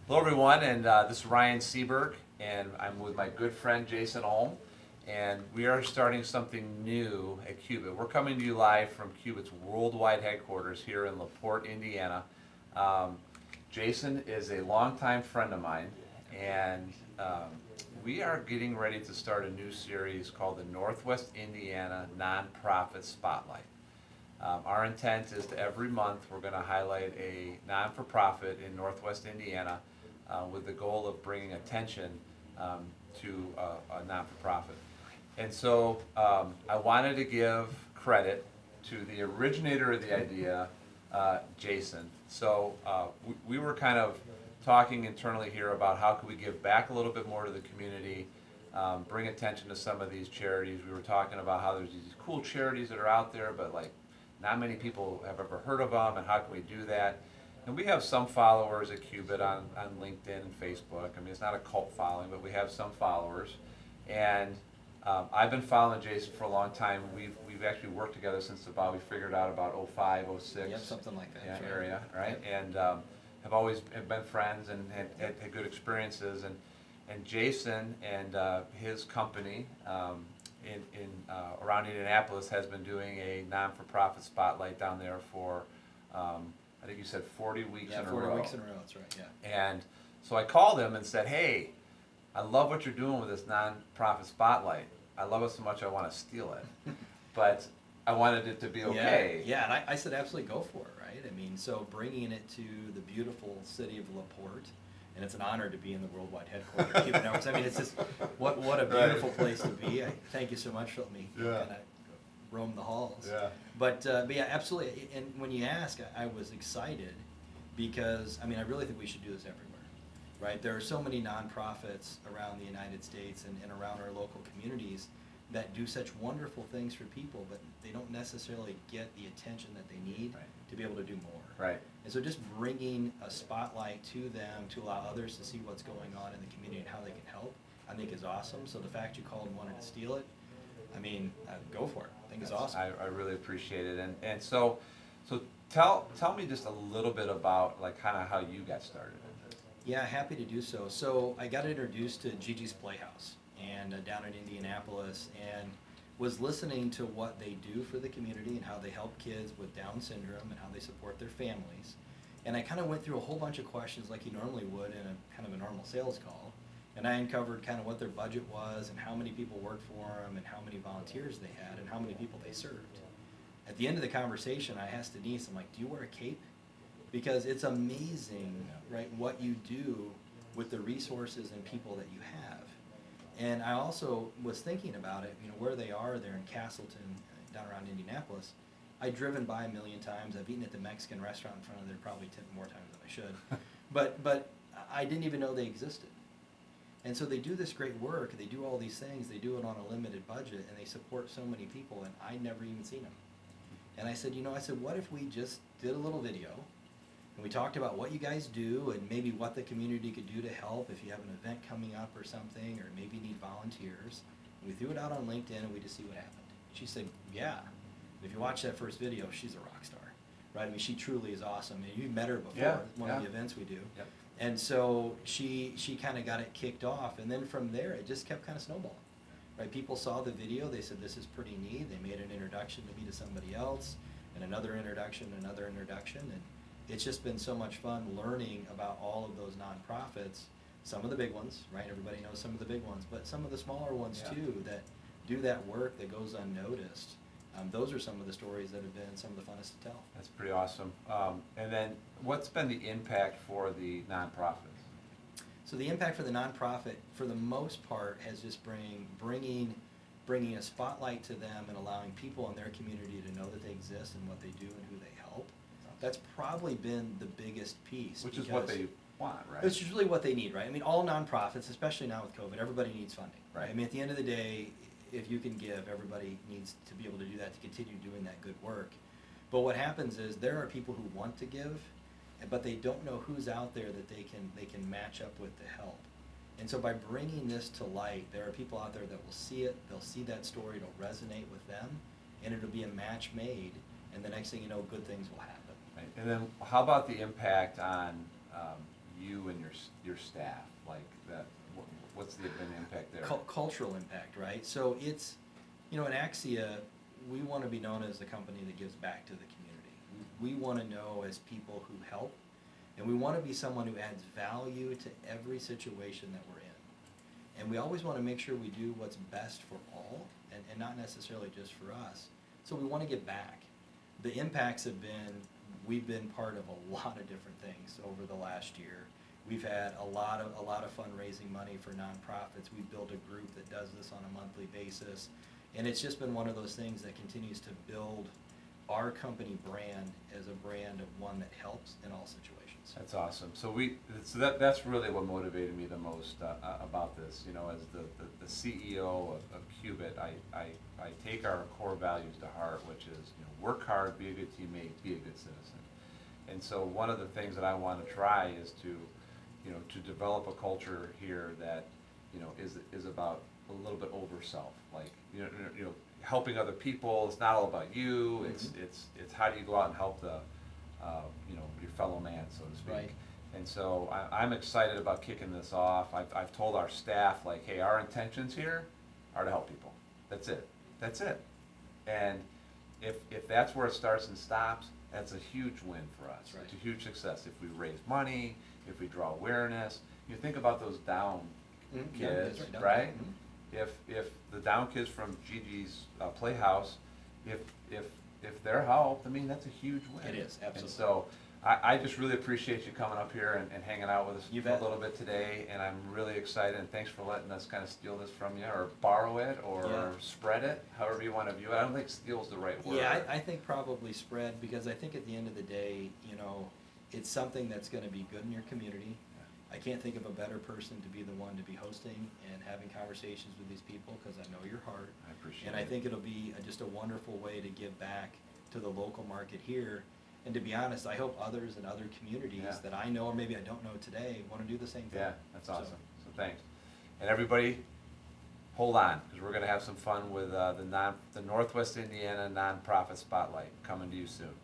Hello, everyone, and this is Ryan Seberg, and I'm with my good friend Jason Ulm, and we are starting something new at Qubit. We're coming to you live from Qubit's worldwide headquarters here in LaPorte, Indiana. Um, Jason is a longtime friend of mine, and we are getting ready to start a new series called the Northwest Indiana Nonprofit Spotlight. Our intent is to every month we're going to highlight a non-for-profit in Northwest Indiana with the goal of bringing attention to a non-for-profit. And so I wanted to give credit to the originator of the idea, Jason. So we were kind of talking internally here about how could we give back a little bit more to the community, bring attention to some of these charities. We were talking about how there's these cool charities that are out there, but like not many people have ever heard of them, and how can we do that? And we have some followers at Qubit on LinkedIn and Facebook. I mean, it's not a cult following, but we have some followers. And I've been following Jason for a long time. We've actually worked together since we figured out about 05, 06. Yep, something like that. Yeah, Right. area, right? Yep. And have always been friends and had good experiences. And Jason and his company in around Indianapolis has been doing a non-for-profit spotlight down there for I think you said 40 weeks in a row. 40 weeks in a row, that's right, yeah. And so I called him and said, hey, I love what you're doing with this non-profit spotlight. I love it so much I want to steal it. But I wanted it to be okay. Yeah, and I said absolutely go for it, right? I mean, so bringing it to the beautiful city of LaPorte, and it's an honor to be in the worldwide headquarters of Qubit Networks. I mean, it's just, what a beautiful place to be. Thank you so much for letting me kind of roam the halls. Yeah. But yeah, absolutely. And when you ask, I was excited because, I mean, I really think we should do this everywhere, right? There are so many nonprofits around the United States and around our local communities that do such wonderful things for people, but they don't necessarily get the attention that they need to be able to do more. Right. And so just bringing a spotlight to them to allow others to see what's going on in the community and how they can help, I think is awesome. So the fact you called and wanted to steal it, I mean, go for it. I think it's awesome. I really appreciate it. And so tell me just a little bit about like kind of how you got started in this. Yeah, happy to do so. So I got introduced to Gigi's Playhouse and down in Indianapolis, and was listening to what they do for the community and how they help kids with Down syndrome and how they support their families. And I kind of went through a whole bunch of questions like you normally would in a kind of a normal sales call. And I uncovered kind of what their budget was and how many people worked for them and how many volunteers they had and how many people they served. At the end of the conversation, I asked Denise, I'm like, do you wear a cape? Because it's amazing, right, what you do with the resources and people that you have. And I also was thinking about it, you know, where they are there in Castleton, down around Indianapolis. I've driven by a million times. I've eaten at the Mexican restaurant in front of there probably 10 more times than I should. But I didn't even know they existed. And so they do this great work. They do all these things. They do it on a limited budget, and they support so many people, and I'd never even seen them. And I said, what if we just did a little video, and we talked about what you guys do and maybe what the community could do to help if you have an event coming up or something, or maybe need volunteers. And we threw it out on LinkedIn, and we just see what happened. She said, yeah. If you watch that first video, she's a rock star, right? I mean, she truly is awesome. And you've met her before, one of the events we do. Yep. And so she kind of got it kicked off, and then from there it just kept kind of snowballing, right? People saw the video, they said this is pretty neat. They made an introduction to me to somebody else, and another introduction, and it's just been so much fun learning about all of those nonprofits. Some of the big ones, right? Everybody knows some of the big ones, but some of the smaller ones too that do that work that goes unnoticed. Those are some of the stories that have been some of the funnest to tell. That's pretty awesome. And then what's been the impact for the nonprofits? So the impact for the nonprofit, for the most part, has just bringing a spotlight to them and allowing people in their community to know that they exist and what they do and who they help. That's probably been the biggest piece. Which is what they want, right? Which is really what they need, right? I mean, all nonprofits, especially now with COVID, everybody needs funding, right? I mean, at the end of the day, if you can give, everybody needs to be able to do that to continue doing that good work. But what happens is there are people who want to give, but they don't know who's out there that they can match up with to help. And so by bringing this to light, there are people out there that will see it, they'll see that story, it'll resonate with them, and it'll be a match made, and the next thing you know, good things will happen. Right. And then how about the impact on you and your staff? Like that, what's the been impact there? Cultural impact, right? So it's, in Axia, we want to be known as the company that gives back to the community. We want to know as people who help, and we want to be someone who adds value to every situation that we're in. And we always want to make sure we do what's best for all, and not necessarily just for us. So we want to give back. The impacts have been, we've been part of a lot of different things over the last year. We've had a lot of fundraising money for nonprofits. We've built a group that does this on a monthly basis. And it's just been one of those things that continues to build our company brand as a brand of one that helps in all situations. That's awesome. So that's really what motivated me the most about this. As the CEO of Qubit, I take our core values to heart, which is work hard, be a good teammate, be a good citizen. And so one of the things that I want to try is to develop a culture here that is about a little bit over self, like helping other people. It's not all about you. Mm-hmm. It's how do you go out and help the your fellow man, so to speak. Right. And so I'm excited about kicking this off. I've told our staff, like, hey, our intentions here are to help people. That's it. And if that's where it starts and stops, that's a huge win for us. Right. It's a huge success. If we raise money, if we draw awareness, think about those down Mm-hmm. Yeah, kids, that's right? Mm-hmm. If the down kids from Gigi's Playhouse, if they're helped, that's a huge win. It is, absolutely. And so I just really appreciate you coming up here and hanging out with us You for bet. a little bit today, and I'm really excited, and thanks for letting us kind of steal this from you, or borrow it, or Yeah. spread it, however you want to view it. I don't think steal's the right word. Yeah, I think probably spread, because I think at the end of the day, it's something that's going to be good in your community. I can't think of a better person to be the one to be hosting and having conversations with these people, because I know your heart. I appreciate And it. I think it'll be just a wonderful way to give back to the local market here. And to be honest, I hope others in other communities Yeah. that I know or maybe I don't know today want to do the same thing. Yeah, that's So- awesome. So thanks. And everybody, hold on, because we're going to have some fun with the Northwest Indiana Nonprofit Spotlight coming to you soon.